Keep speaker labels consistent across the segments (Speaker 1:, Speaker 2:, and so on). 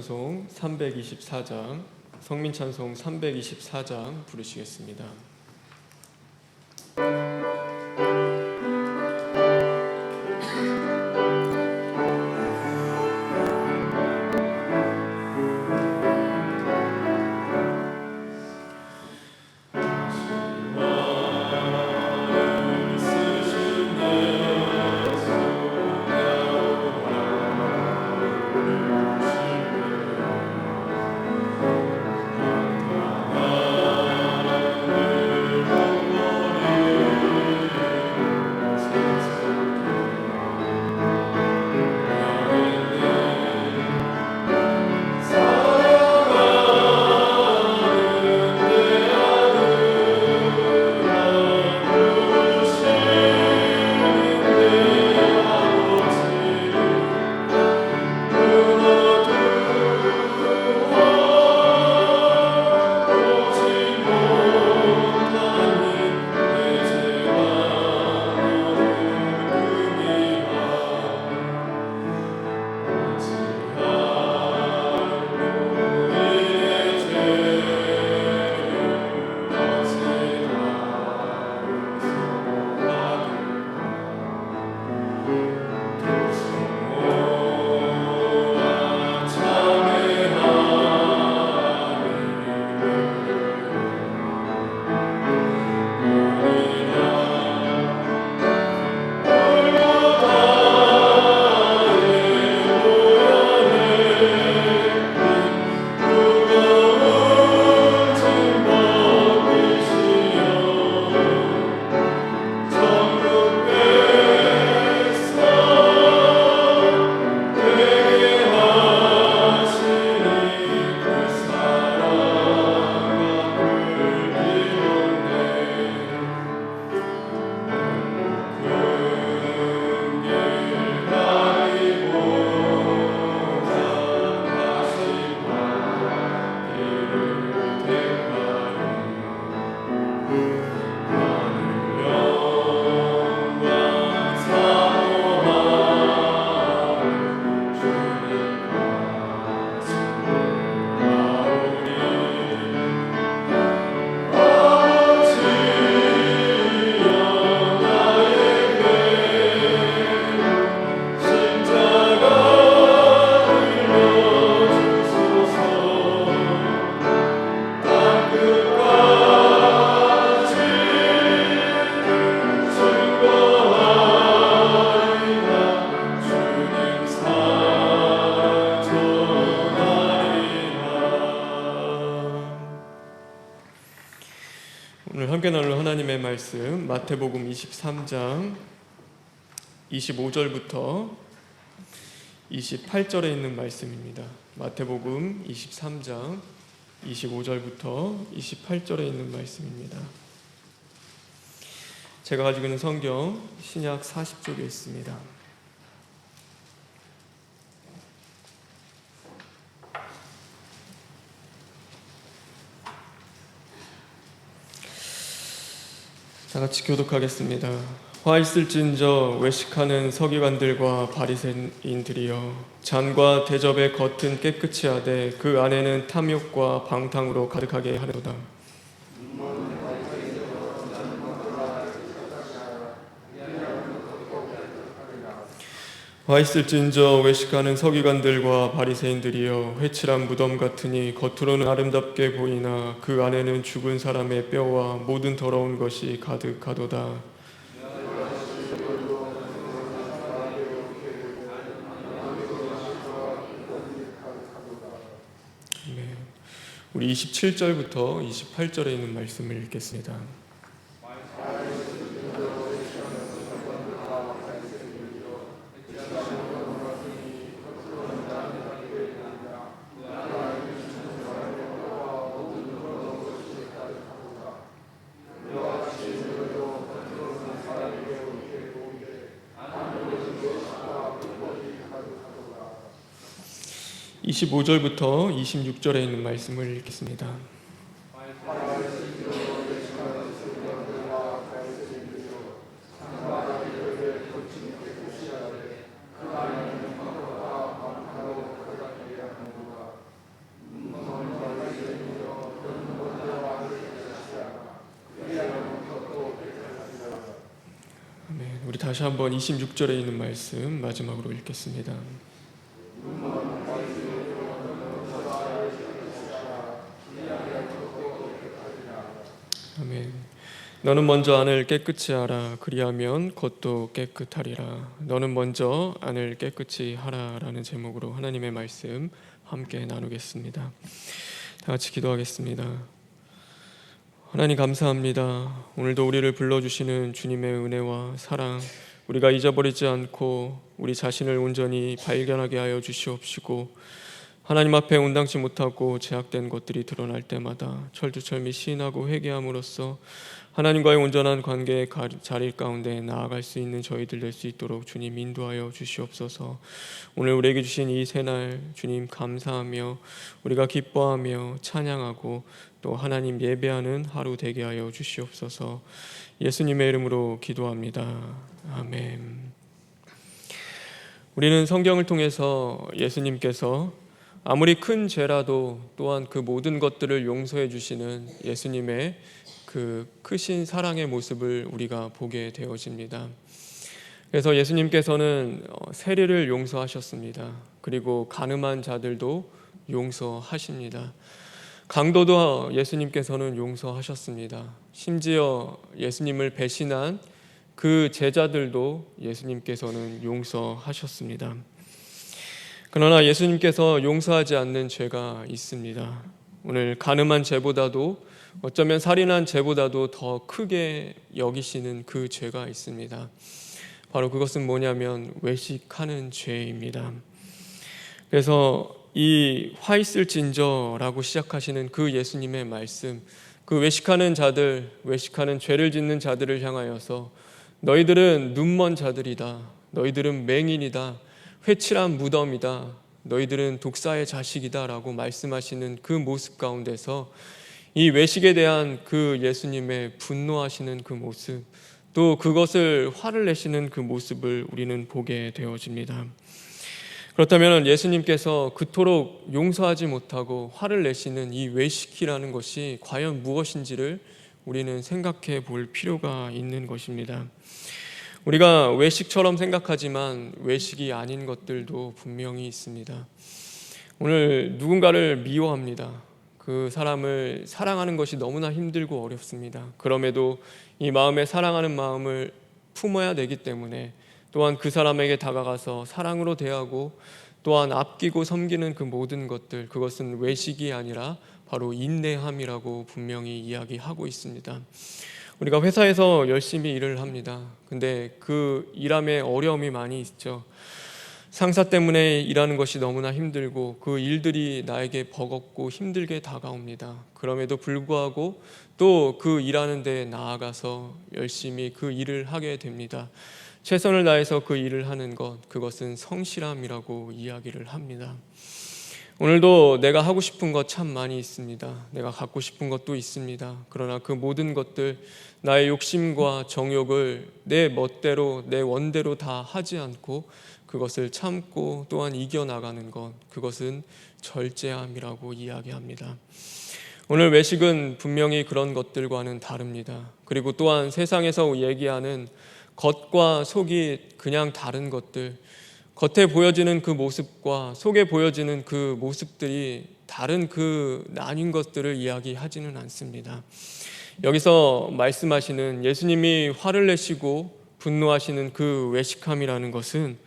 Speaker 1: 찬송 324장, 성민 찬송 324장 부르시겠습니다. 오늘 함께 나눌 하나님의 말씀 마태복음 23장 25절부터 28절에 있는 말씀입니다. 마태복음 23장 25절부터 28절에 있는 말씀입니다. 제가 가지고 있는 성경 신약 40쪽에 있습니다. 다 같이 교독하겠습니다. 화 있을진저 외식하는 서기관들과 바리새인들이여, 잔과 대접의 겉은 깨끗이 하되 그 안에는 탐욕과 방탕으로 가득하게 하려도다. 화 있을진저 외식하는 서기관들과 바리새인들이여, 회칠한 무덤 같으니 겉으로는 아름답게 보이나 그 안에는 죽은 사람의 뼈와 모든 더러운 것이 가득하도다. 네. 우리 27절부터 28절에 있는 말씀을 읽겠습니다. (25절부터) (26절에) 있는 말씀을 읽겠습니다. 다시 한번 26절에 있는 말씀 마지막으로 읽겠습니다. 아멘. 너는 먼저 안을 깨끗이 하라. 그리하면 겉도 깨끗하리라. 너는 먼저 안을 깨끗이 하라라는 제목으로 하나님의 말씀 함께 나누겠습니다. 다 같이 기도하겠습니다. 하나님 감사합니다. 오늘도 우리를 불러주시는 주님의 은혜와 사랑, 우리가 잊어버리지 않고 우리 자신을 온전히 발견하게 하여 주시옵시고, 하나님 앞에 온당치 못하고 제약된 것들이 드러날 때마다 철두철미 시인하고 회개함으로써 하나님과의 온전한 관계의 자리 가운데 나아갈 수 있는 저희들 될 수 있도록 주님 인도하여 주시옵소서. 오늘 우리에게 주신 이 새날 주님 감사하며 우리가 기뻐하며 찬양하고 또 하나님 예배하는 하루 되게 하여 주시옵소서. 예수님의 이름으로 기도합니다. 아멘. 우리는 성경을 통해서 예수님께서 아무리 큰 죄라도 또한 그 모든 것들을 용서해 주시는 예수님의 그 크신 사랑의 모습을 우리가 보게 되어집니다. 그래서 예수님께서는 세리를 용서하셨습니다. 그리고 간음한 자들도 용서하십니다. 강도도 예수님께서는 용서하셨습니다. 심지어 예수님을 배신한 그 제자들도 예수님께서는 용서하셨습니다. 그러나 예수님께서 용서하지 않는 죄가 있습니다. 오늘 간음한 죄보다도 어쩌면 살인한 죄보다도 더 크게 여기시는 그 죄가 있습니다. 바로 그것은 뭐냐면 외식하는 죄입니다. 그래서 이 화 있을진저라고 시작하시는 그 예수님의 말씀, 그 외식하는 자들, 외식하는 죄를 짓는 자들을 향하여서 너희들은 눈먼 자들이다, 너희들은 맹인이다, 회칠한 무덤이다, 너희들은 독사의 자식이다 라고 말씀하시는 그 모습 가운데서 이 외식에 대한 그 예수님의 분노하시는 그 모습, 또 그것을 화를 내시는 그 모습을 우리는 보게 되어집니다. 그렇다면 예수님께서 그토록 용서하지 못하고 화를 내시는 이 외식이라는 것이 과연 무엇인지를 우리는 생각해 볼 필요가 있는 것입니다. 우리가 외식처럼 생각하지만 외식이 아닌 것들도 분명히 있습니다. 오늘 누군가를 미워합니다. 그 사람을 사랑하는 것이 너무나 힘들고 어렵습니다. 그럼에도 이 마음에 사랑하는 마음을 품어야 되기 때문에 또한 그 사람에게 다가가서 사랑으로 대하고 또한 아끼고 섬기는 그 모든 것들, 그것은 외식이 아니라 바로 인내함이라고 분명히 이야기하고 있습니다. 우리가 회사에서 열심히 일을 합니다. 근데 그 일함에 어려움이 많이 있죠. 상사 때문에 일하는 것이 너무나 힘들고 그 일들이 나에게 버겁고 힘들게 다가옵니다. 그럼에도 불구하고 또 그 일하는 데 나아가서 열심히 그 일을 하게 됩니다. 최선을 다해서 그 일을 하는 것, 그것은 성실함이라고 이야기를 합니다. 오늘도 내가 하고 싶은 것 참 많이 있습니다. 내가 갖고 싶은 것도 있습니다. 그러나 그 모든 것들, 나의 욕심과 정욕을 내 멋대로, 내 원대로 다 하지 않고 그것을 참고 또한 이겨나가는 것, 그것은 절제함이라고 이야기합니다. 오늘 외식은 분명히 그런 것들과는 다릅니다. 그리고 또한 세상에서 얘기하는 겉과 속이 그냥 다른 것들, 겉에 보여지는 그 모습과 속에 보여지는 그 모습들이 다른 그 나뉜 것들을 이야기하지는 않습니다. 여기서 말씀하시는 예수님이 화를 내시고 분노하시는 그 외식함이라는 것은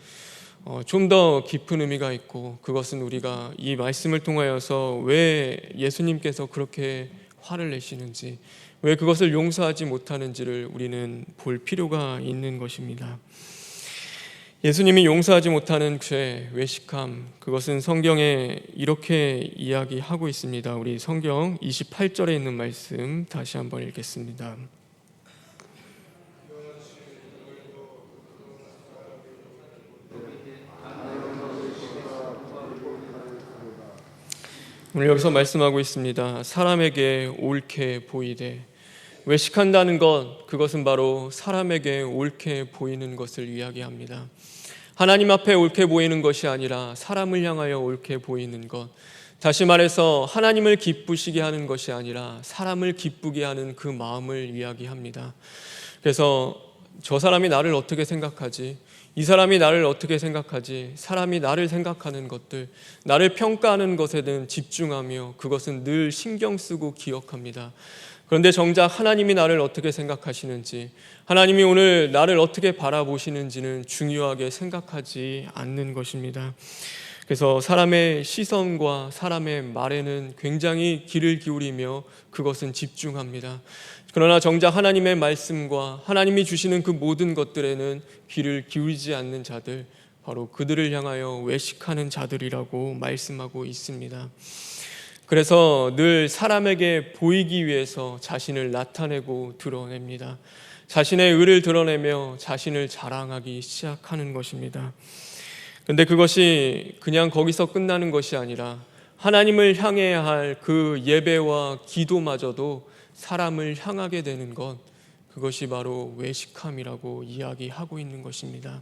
Speaker 1: 좀 더 깊은 의미가 있고, 그것은 우리가 이 말씀을 통하여서 왜 예수님께서 그렇게 화를 내시는지, 왜 그것을 용서하지 못하는지를 우리는 볼 필요가 있는 것입니다. 예수님이 용서하지 못하는 죄, 외식함, 그것은 성경에 이렇게 이야기하고 있습니다. 우리 성경 28절에 있는 말씀 다시 한번 읽겠습니다. 오늘 여기서 말씀하고 있습니다. 사람에게 옳게 보이되, 외식한다는 것, 그것은 바로 사람에게 옳게 보이는 것을 이야기합니다. 하나님 앞에 옳게 보이는 것이 아니라 사람을 향하여 옳게 보이는 것, 다시 말해서 하나님을 기쁘시게 하는 것이 아니라 사람을 기쁘게 하는 그 마음을 이야기합니다. 그래서 저 사람이 나를 어떻게 생각하지? 이 사람이 나를 어떻게 생각하지? 사람이 나를 생각하는 것들, 나를 평가하는 것에 대한 집중하며 그것은 늘 신경 쓰고 기억합니다. 그런데 정작 하나님이 나를 어떻게 생각하시는지, 하나님이 오늘 나를 어떻게 바라보시는지는 중요하게 생각하지 않는 것입니다. 그래서 사람의 시선과 사람의 말에는 굉장히 귀를 기울이며 그것은 집중합니다. 그러나 정작 하나님의 말씀과 하나님이 주시는 그 모든 것들에는 귀를 기울이지 않는 자들, 바로 그들을 향하여 외식하는 자들이라고 말씀하고 있습니다. 그래서 늘 사람에게 보이기 위해서 자신을 나타내고 드러냅니다. 자신의 의를 드러내며 자신을 자랑하기 시작하는 것입니다. 그런데 그것이 그냥 거기서 끝나는 것이 아니라 하나님을 향해야 할 그 예배와 기도마저도 사람을 향하게 되는 것, 그것이 바로 외식함이라고 이야기하고 있는 것입니다.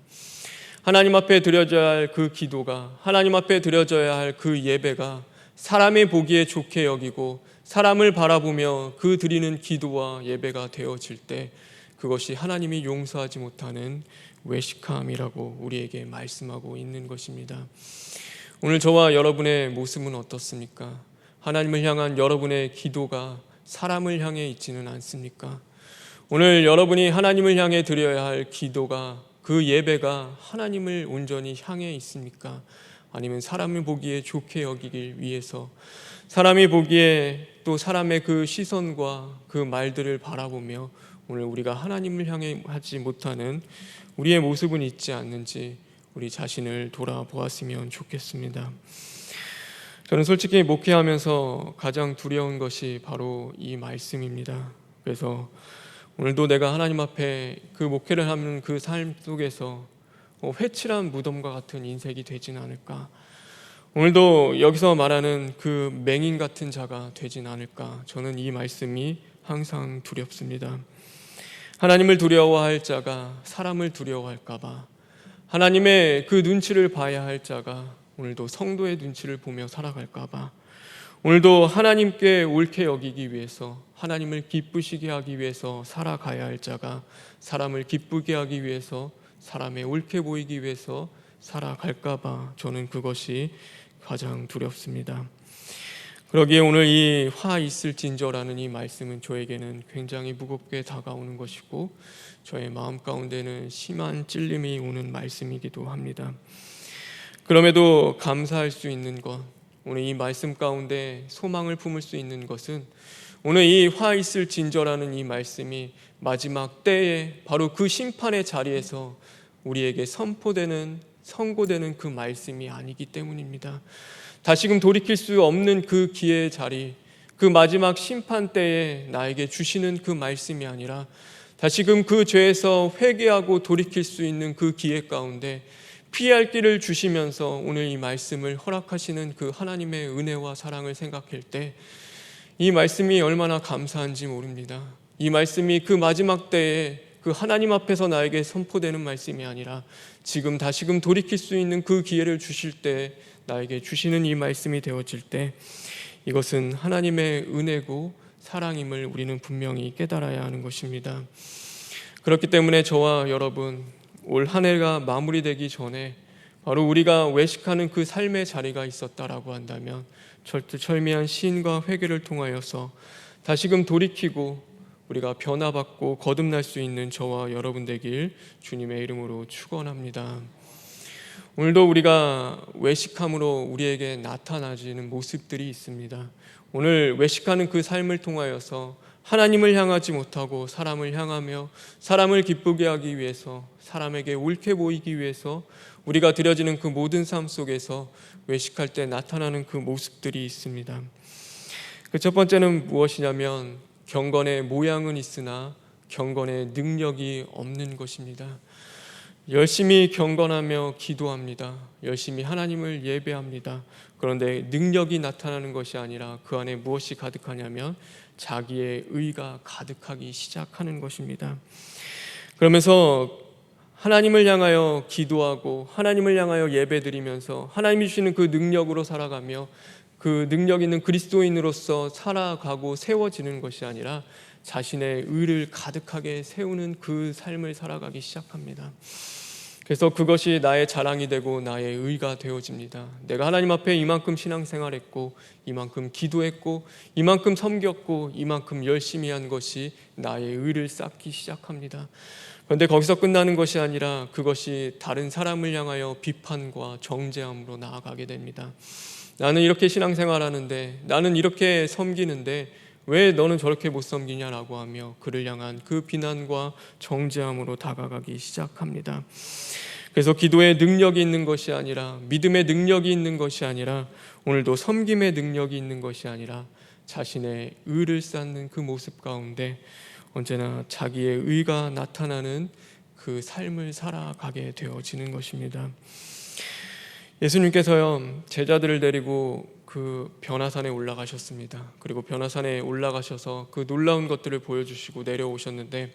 Speaker 1: 하나님 앞에 드려져야 할 그 기도가, 하나님 앞에 드려져야 할 그 예배가 사람이 보기에 좋게 여기고 사람을 바라보며 그 드리는 기도와 예배가 되어질 때 그것이 하나님이 용서하지 못하는 외식함이라고 우리에게 말씀하고 있는 것입니다. 오늘 저와 여러분의 모습은 어떻습니까? 하나님을 향한 여러분의 기도가 사람을 향해 있지는 않습니까? 오늘 여러분이 하나님을 향해 드려야 할 기도가, 그 예배가 하나님을 온전히 향해 있습니까? 아니면 사람을 보기에 좋게 여기길 위해서, 사람이 보기에 또 사람의 그 시선과 그 말들을 바라보며 오늘 우리가 하나님을 향해 하지 못하는 우리의 모습은 있지 않는지 우리 자신을 돌아보았으면 좋겠습니다. 저는 솔직히 목회하면서 가장 두려운 것이 바로 이 말씀입니다. 그래서 오늘도 내가 하나님 앞에 그 목회를 하는 그 삶 속에서 회칠한 무덤과 같은 인생이 되진 않을까, 오늘도 여기서 말하는 그 맹인 같은 자가 되진 않을까, 저는 이 말씀이 항상 두렵습니다. 하나님을 두려워할 자가 사람을 두려워할까 봐, 하나님의 그 눈치를 봐야 할 자가 오늘도 성도의 눈치를 보며 살아갈까 봐, 오늘도 하나님께 옳게 여기기 위해서, 하나님을 기쁘시게 하기 위해서 살아가야 할 자가 사람을 기쁘게 하기 위해서, 사람의 옳게 보이기 위해서 살아갈까 봐 저는 그것이 가장 두렵습니다. 그러기에 오늘 이 화 있을진저라는 이 말씀은 저에게는 굉장히 무겁게 다가오는 것이고 저의 마음 가운데는 심한 찔림이 오는 말씀이기도 합니다. 그럼에도 감사할 수 있는 것, 오늘 이 말씀 가운데 소망을 품을 수 있는 것은 오늘 이 화 있을진저라는 이 말씀이 마지막 때에 바로 그 심판의 자리에서 우리에게 선고되는 그 말씀이 아니기 때문입니다. 다시금 돌이킬 수 없는 그 기회의 자리, 그 마지막 심판 때에 나에게 주시는 그 말씀이 아니라 다시금 그 죄에서 회개하고 돌이킬 수 있는 그 기회 가운데 피할 길을 주시면서 오늘 이 말씀을 허락하시는 그 하나님의 은혜와 사랑을 생각할 때 이 말씀이 얼마나 감사한지 모릅니다. 이 말씀이 그 마지막 때에 그 하나님 앞에서 나에게 선포되는 말씀이 아니라 지금 다시금 돌이킬 수 있는 그 기회를 주실 때 나에게 주시는 이 말씀이 되어질 때 이것은 하나님의 은혜고 사랑임을 우리는 분명히 깨달아야 하는 것입니다. 그렇기 때문에 저와 여러분, 올 한 해가 마무리되기 전에 바로 우리가 외식하는 그 삶의 자리가 있었다라고 한다면 철두철미한 시인과 회개를 통하여서 다시금 돌이키고 우리가 변화받고 거듭날 수 있는 저와 여러분 되길 주님의 이름으로 축원합니다. 오늘도 우리가 외식함으로 우리에게 나타나지는 모습들이 있습니다. 오늘 외식하는 그 삶을 통하여서 하나님을 향하지 못하고 사람을 향하며 사람을 기쁘게 하기 위해서, 사람에게 옳게 보이기 위해서 우리가 드려지는 그 모든 삶 속에서 외식할 때 나타나는 그 모습들이 있습니다. 그 첫 번째는 무엇이냐면 경건의 모양은 있으나 경건의 능력이 없는 것입니다. 열심히 경건하며 기도합니다. 열심히 하나님을 예배합니다. 그런데 능력이 나타나는 것이 아니라 그 안에 무엇이 가득하냐면 자기의 의가 가득하기 시작하는 것입니다. 그러면서 하나님을 향하여 기도하고 하나님을 향하여 예배드리면서 하나님이 주시는 그 능력으로 살아가며 그 능력 있는 그리스도인으로서 살아가고 세워지는 것이 아니라 자신의 의를 가득하게 세우는 그 삶을 살아가기 시작합니다. 그래서 그것이 나의 자랑이 되고 나의 의가 되어집니다. 내가 하나님 앞에 이만큼 신앙생활했고, 이만큼 기도했고, 이만큼 섬겼고, 이만큼 열심히 한 것이 나의 의를 쌓기 시작합니다. 그런데 거기서 끝나는 것이 아니라 그것이 다른 사람을 향하여 비판과 정죄함으로 나아가게 됩니다. 나는 이렇게 신앙생활하는데, 나는 이렇게 섬기는데 왜 너는 저렇게 못 섬기냐라고 하며 그를 향한 그 비난과 정죄함으로 다가가기 시작합니다. 그래서 기도의 능력이 있는 것이 아니라, 믿음의 능력이 있는 것이 아니라, 오늘도 섬김의 능력이 있는 것이 아니라 자신의 의를 쌓는 그 모습 가운데 언제나 자기의 의가 나타나는 그 삶을 살아가게 되어지는 것입니다. 예수님께서요, 제자들을 데리고 그 변화산에 올라가셨습니다. 그리고 변화산에 올라가셔서 그 놀라운 것들을 보여주시고 내려오셨는데,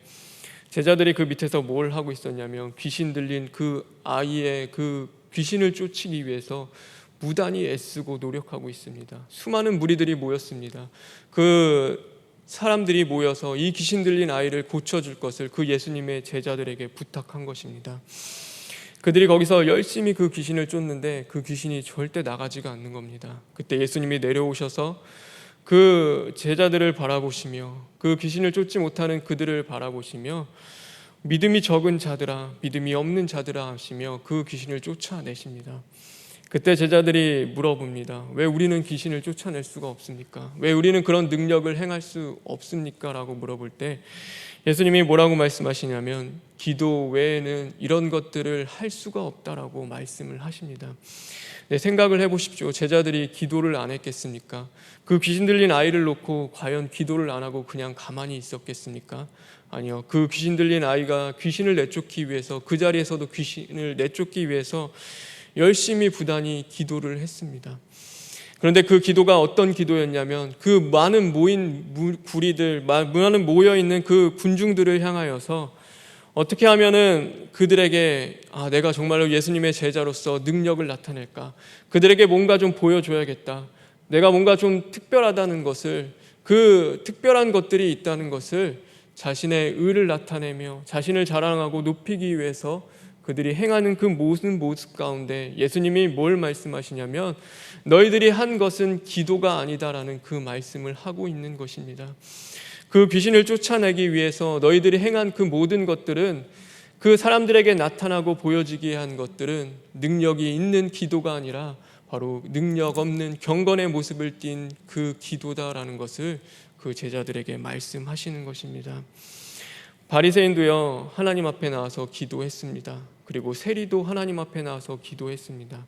Speaker 1: 제자들이 그 밑에서 뭘 하고 있었냐면 귀신 들린 그 아이의 그 귀신을 쫓기 위해서 무단히 애쓰고 노력하고 있습니다. 수많은 무리들이 모였습니다. 그 사람들이 모여서 이 귀신 들린 아이를 고쳐줄 것을 그 예수님의 제자들에게 부탁한 것입니다. 그들이 거기서 열심히 그 귀신을 쫓는데 그 귀신이 절대 나가지가 않는 겁니다. 그때 예수님이 내려오셔서 그 제자들을 바라보시며, 그 귀신을 쫓지 못하는 그들을 바라보시며, 믿음이 적은 자들아, 믿음이 없는 자들아 하시며 그 귀신을 쫓아내십니다. 그때 제자들이 물어봅니다. 왜 우리는 귀신을 쫓아낼 수가 없습니까? 왜 우리는 그런 능력을 행할 수 없습니까? 라고 물어볼 때 예수님이 뭐라고 말씀하시냐면, 기도 외에는 이런 것들을 할 수가 없다라고 말씀을 하십니다. 네, 생각을 해보십시오. 제자들이 기도를 안 했겠습니까? 그 귀신 들린 아이를 놓고 과연 기도를 안 하고 그냥 가만히 있었겠습니까? 아니요. 그 귀신 들린 아이가 귀신을 내쫓기 위해서, 그 자리에서도 귀신을 내쫓기 위해서 열심히 부단히 기도를 했습니다. 그런데 그 기도가 어떤 기도였냐면, 그 많은 모인 무리들, 많은 모여있는 그 군중들을 향하여서 어떻게 하면은 그들에게 내가 정말로 예수님의 제자로서 능력을 나타낼까, 그들에게 뭔가 좀 보여줘야겠다, 내가 뭔가 좀 특별하다는 것을, 그 특별한 것들이 있다는 것을 자신의 의를 나타내며 자신을 자랑하고 높이기 위해서 그들이 행하는 그 모든 모습 가운데 예수님이 뭘 말씀하시냐면, 너희들이 한 것은 기도가 아니다라는 그 말씀을 하고 있는 것입니다. 그 귀신을 쫓아내기 위해서 너희들이 행한 그 모든 것들은, 그 사람들에게 나타나고 보여지게 한 것들은 능력이 있는 기도가 아니라 바로 능력 없는 경건의 모습을 띤 그 기도다라는 것을 그 제자들에게 말씀하시는 것입니다. 바리새인도요, 하나님 앞에 나와서 기도했습니다. 그리고 세리도 하나님 앞에 나와서 기도했습니다.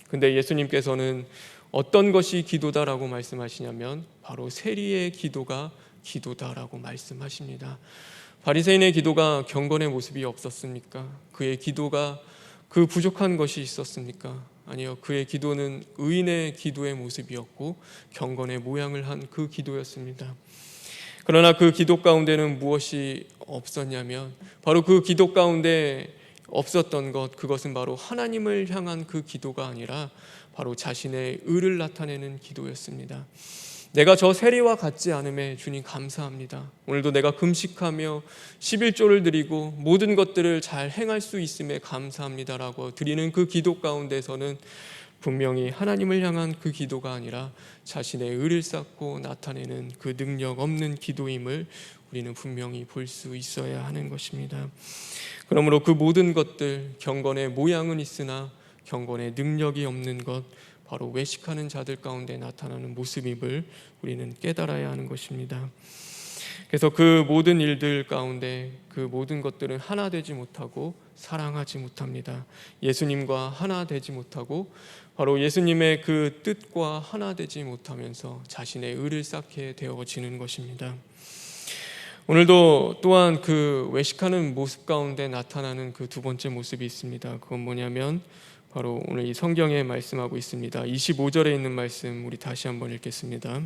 Speaker 1: 근데 예수님께서는 어떤 것이 기도다라고 말씀하시냐면 바로 세리의 기도가 기도다라고 말씀하십니다. 바리새인의 기도가 경건의 모습이 없었습니까? 그의 기도가 그 부족한 것이 있었습니까? 아니요. 그의 기도는 의인의 기도의 모습이었고 경건의 모양을 한 그 기도였습니다. 그러나 그 기도 가운데는 무엇이 없었냐면, 바로 그 기도 가운데 없었던 것, 그것은 바로 하나님을 향한 그 기도가 아니라 바로 자신의 의를 나타내는 기도였습니다. 내가 저 세리와 같지 않음에 주님 감사합니다. 오늘도 내가 금식하며 11조를 드리고 모든 것들을 잘 행할 수 있음에 감사합니다라고 드리는 그 기도 가운데서는 분명히 하나님을 향한 그 기도가 아니라 자신의 의를 쌓고 나타내는 그 능력 없는 기도임을 우리는 분명히 볼 수 있어야 하는 것입니다. 그러므로 그 모든 것들, 경건의 모양은 있으나 경건의 능력이 없는 것, 바로 외식하는 자들 가운데 나타나는 모습임을 우리는 깨달아야 하는 것입니다. 그래서 그 모든 일들 가운데 그 모든 것들은 하나 되지 못하고 사랑하지 못합니다. 예수님과 하나 되지 못하고 바로 예수님의 그 뜻과 하나 되지 못하면서 자신의 의를 쌓게 되어지는 것입니다. 오늘도 또한 그 외식하는 모습 가운데 나타나는 그 두 번째 모습이 있습니다. 그건 뭐냐면 바로 오늘 이 성경에 말씀하고 있습니다. 25절에 있는 말씀 우리 다시 한번 읽겠습니다.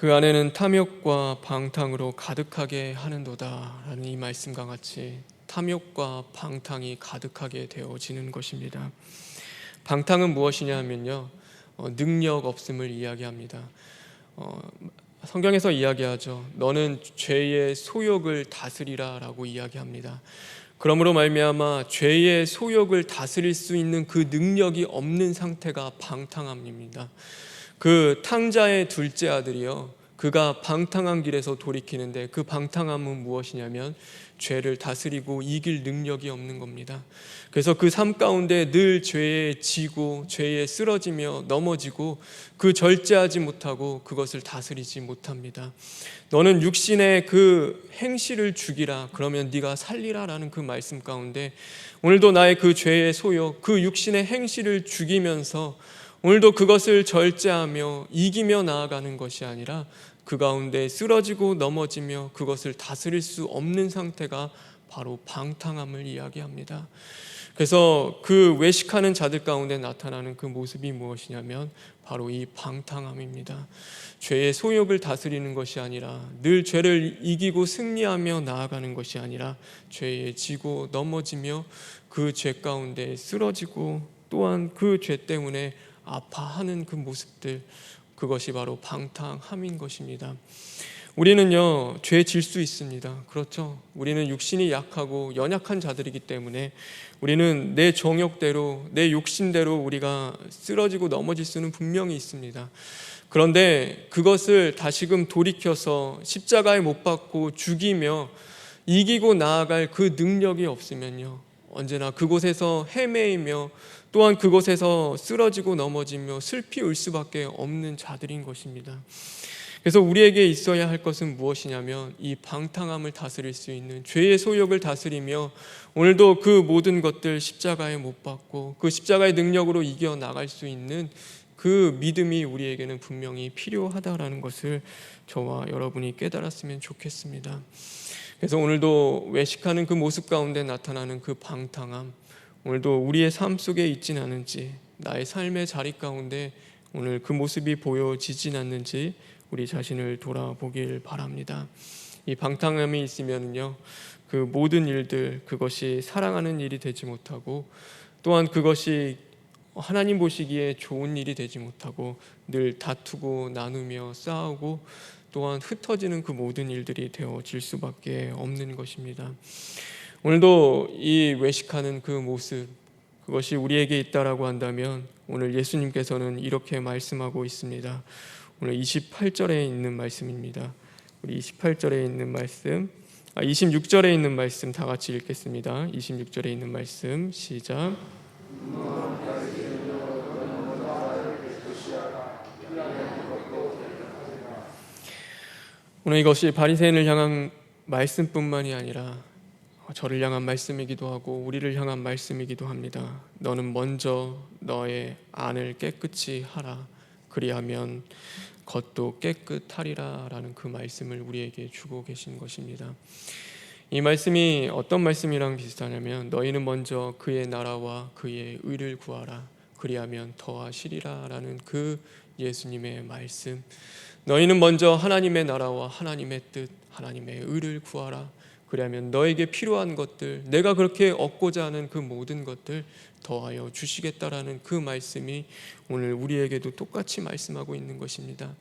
Speaker 1: 그 안에는 탐욕과 방탕으로 가득하게 하는도다 라는 이 말씀과 같이 탐욕과 방탕이 가득하게 되어지는 것입니다. 방탕은 무엇이냐 하면요, 능력 없음을 이야기합니다. 성경에서 이야기하죠. 너는 죄의 소욕을 다스리라 라고 이야기합니다. 그러므로 말미암아 죄의 소욕을 다스릴 수 있는 그 능력이 없는 상태가 방탕함입니다. 그 탕자의 둘째 아들이요, 그가 방탕한 길에서 돌이키는데 그 방탕함은 무엇이냐면 죄를 다스리고 이길 능력이 없는 겁니다. 그래서 그 삶 가운데 늘 죄에 지고 죄에 쓰러지며 넘어지고 그 절제하지 못하고 그것을 다스리지 못합니다. 너는 육신의 그 행실을 죽이라, 그러면 네가 살리라 라는 그 말씀 가운데 오늘도 나의 그 죄의 소욕, 그 육신의 행실을 죽이면서 오늘도 그것을 절제하며 이기며 나아가는 것이 아니라 그 가운데 쓰러지고 넘어지며 그것을 다스릴 수 없는 상태가 바로 방탕함을 이야기합니다. 그래서 그 외식하는 자들 가운데 나타나는 그 모습이 무엇이냐면 바로 이 방탕함입니다. 죄의 소욕을 다스리는 것이 아니라 늘 죄를 이기고 승리하며 나아가는 것이 아니라 죄에 지고 넘어지며 그 죄 가운데 쓰러지고 또한 그 죄 때문에 아파하는 그 모습들, 그것이 바로 방탕함인 것입니다. 우리는요, 죄 질 수 있습니다. 그렇죠? 우리는 육신이 약하고 연약한 자들이기 때문에 우리는 내 정욕대로, 내 욕심대로 우리가 쓰러지고 넘어질 수는 분명히 있습니다. 그런데 그것을 다시금 돌이켜서 십자가에 못 박고 죽이며 이기고 나아갈 그 능력이 없으면요, 언제나 그곳에서 헤매이며 또한 그곳에서 쓰러지고 넘어지며 슬피 울 수밖에 없는 자들인 것입니다. 그래서 우리에게 있어야 할 것은 무엇이냐면 이 방탕함을 다스릴 수 있는 죄의 소욕을 다스리며 오늘도 그 모든 것들 십자가에 못 박고 그 십자가의 능력으로 이겨나갈 수 있는 그 믿음이 우리에게는 분명히 필요하다라는 것을 저와 여러분이 깨달았으면 좋겠습니다. 그래서 오늘도 외식하는 그 모습 가운데 나타나는 그 방탕함, 오늘도 우리의 삶 속에 있진 않은지, 나의 삶의 자리 가운데 오늘 그 모습이 보여지진 않는지 우리 자신을 돌아보길 바랍니다. 이 방탕함이 있으면요, 그 모든 일들, 그것이 사랑하는 일이 되지 못하고 또한 그것이 하나님 보시기에 좋은 일이 되지 못하고 늘 다투고 나누며 싸우고 또한 흩어지는 그 모든 일들이 되어질 수밖에 없는 것입니다. 오늘도 이 외식하는 그 모습, 그것이 우리에게 있다라고 한다면 오늘 예수님께서는 이렇게 말씀하고 있습니다. 오늘 28절에 있는 말씀입니다. 우리 28절에 있는 말씀, 26절에 있는 말씀 다 같이 읽겠습니다. 26절에 있는 말씀 시작. 오늘 이것이 바리새인을 향한 말씀뿐만이 아니라 저를 향한 말씀이기도 하고 우리를 향한 말씀이기도 합니다. 너는 먼저 너의 안을 깨끗이 하라, 그리하면 겉도 깨끗하리라 라는 그 말씀을 우리에게 주고 계신 것입니다. 이 말씀이 어떤 말씀이랑 비슷하냐면 너희는 먼저 그의 나라와 그의 의를 구하라, 그리하면 더하시리라 라는 그 예수님의 말씀. 너희는 먼저 하나님의 나라와 하나님의 뜻, 하나님의 의를 구하라, 그러면 너에게 필요한 것들, 내가 그렇게 얻고자 하는 그 모든 것들 더하여 주시겠다라는 그 말씀이 오늘 우리에게도 똑같이 말씀하고 있는 것입니다.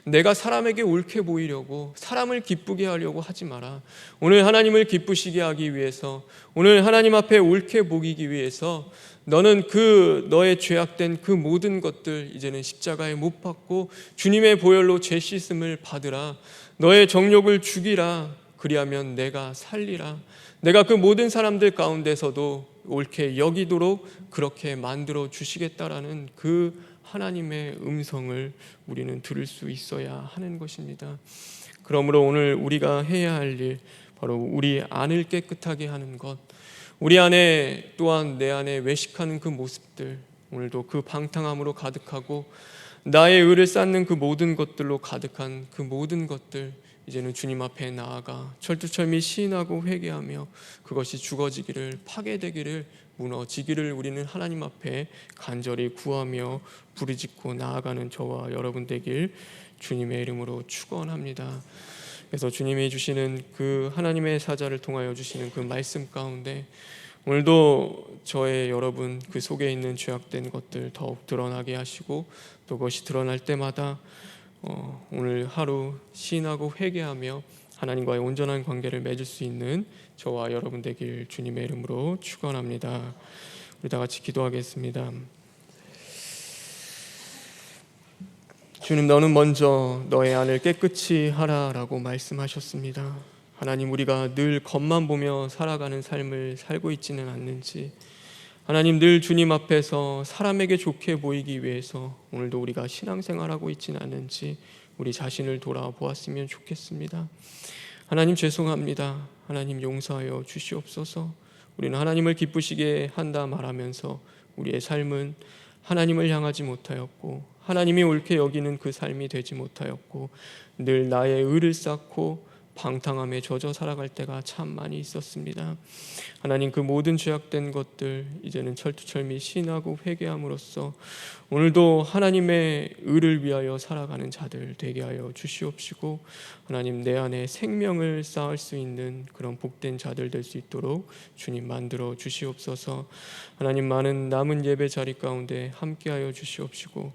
Speaker 1: 내가 사람에게 옳게 보이려고, 사람을 기쁘게 하려고 하지 마라. 오늘 하나님을 기쁘시게 하기 위해서, 오늘 하나님 앞에 옳게 보이기 위해서 너는 그 너의 죄악된 그 모든 것들 이제는 십자가에 못 박고 주님의 보혈로 죄 씻음을 받으라. 너의 정욕을 죽이라. 그리하면 내가 살리라. 내가 그 모든 사람들 가운데서도 옳게 여기도록 그렇게 만들어 주시겠다라는 그 하나님의 음성을 우리는 들을 수 있어야 하는 것입니다. 그러므로 오늘 우리가 해야 할 일, 바로 우리 안을 깨끗하게 하는 것, 우리 안에 또한 내 안에 외식하는 그 모습들, 오늘도 그 방탕함으로 가득하고 나의 의를 쌓는 그 모든 것들로 가득한 그 모든 것들, 이제는 주님 앞에 나아가 철두철미 시인하고 회개하며 그것이 죽어지기를, 파괴되기를, 무너지기를 우리는 하나님 앞에 간절히 구하며 부르짖고 나아가는 저와 여러분 되길 주님의 이름으로 축원합니다. 그래서 주님이 주시는 그 하나님의 사자를 통하여 주시는 그 말씀 가운데 오늘도 저의 여러분 그 속에 있는 죄악된 것들 더욱 드러나게 하시고 또 그것이 드러날 때마다 오늘 하루 시인하고 회개하며 하나님과의 온전한 관계를 맺을 수 있는 저와 여러분 되길 주님의 이름으로 축원합니다. 우리 다 같이 기도하겠습니다. 주님, 너는 먼저 너의 안을 깨끗이 하라라고 말씀하셨습니다. 하나님, 우리가 늘 겉만 보며 살아가는 삶을 살고 있지는 않는지, 하나님 늘 주님 앞에서 사람에게 좋게 보이기 위해서 오늘도 우리가 신앙생활하고 있지는 않는지 우리 자신을 돌아보았으면 좋겠습니다. 하나님 죄송합니다. 하나님 용서하여 주시옵소서. 우리는 하나님을 기쁘시게 한다 말하면서 우리의 삶은 하나님을 향하지 못하였고 하나님이 옳게 여기는 그 삶이 되지 못하였고 늘 나의 의를 쌓고 방탕함에 젖어 살아갈 때가 참 많이 있었습니다. 하나님, 그 모든 죄악된 것들 이제는 철두철미 시인하고 회개함으로써 오늘도 하나님의 의를 위하여 살아가는 자들 되게 하여 주시옵시고 하나님, 내 안에 생명을 쌓을 수 있는 그런 복된 자들 될 수 있도록 주님 만들어 주시옵소서. 하나님, 많은 남은 예배 자리 가운데 함께하여 주시옵시고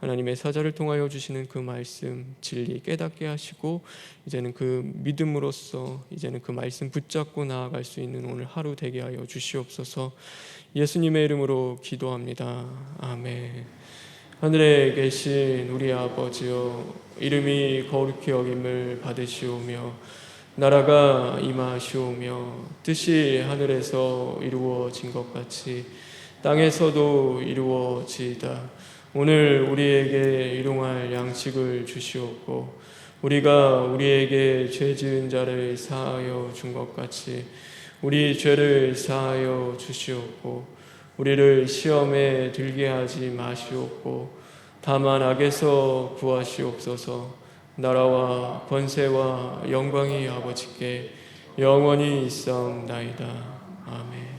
Speaker 1: 하나님의 사자를 통하여 주시는 그 말씀 진리 깨닫게 하시고 이제는 그 믿음으로써 이제는 그 말씀 붙잡고 나아갈 수 있는 오늘 하루 되게 하여 주시옵소서. 예수님의 이름으로 기도합니다. 아멘. 하늘에 계신 우리 아버지여, 이름이 거룩히 여김을 받으시오며 나라가 임하시오며 뜻이 하늘에서 이루어진 것 같이 땅에서도 이루어지이다. 오늘 우리에게 일용할 양식을 주시옵고 우리가 우리에게 죄 지은 자를 사하여 준 것 같이 우리 죄를 사하여 주시옵고 우리를 시험에 들게 하지 마시옵고 다만 악에서 구하시옵소서. 나라와 권세와 영광이 아버지께 영원히 있사옵나이다. 아멘.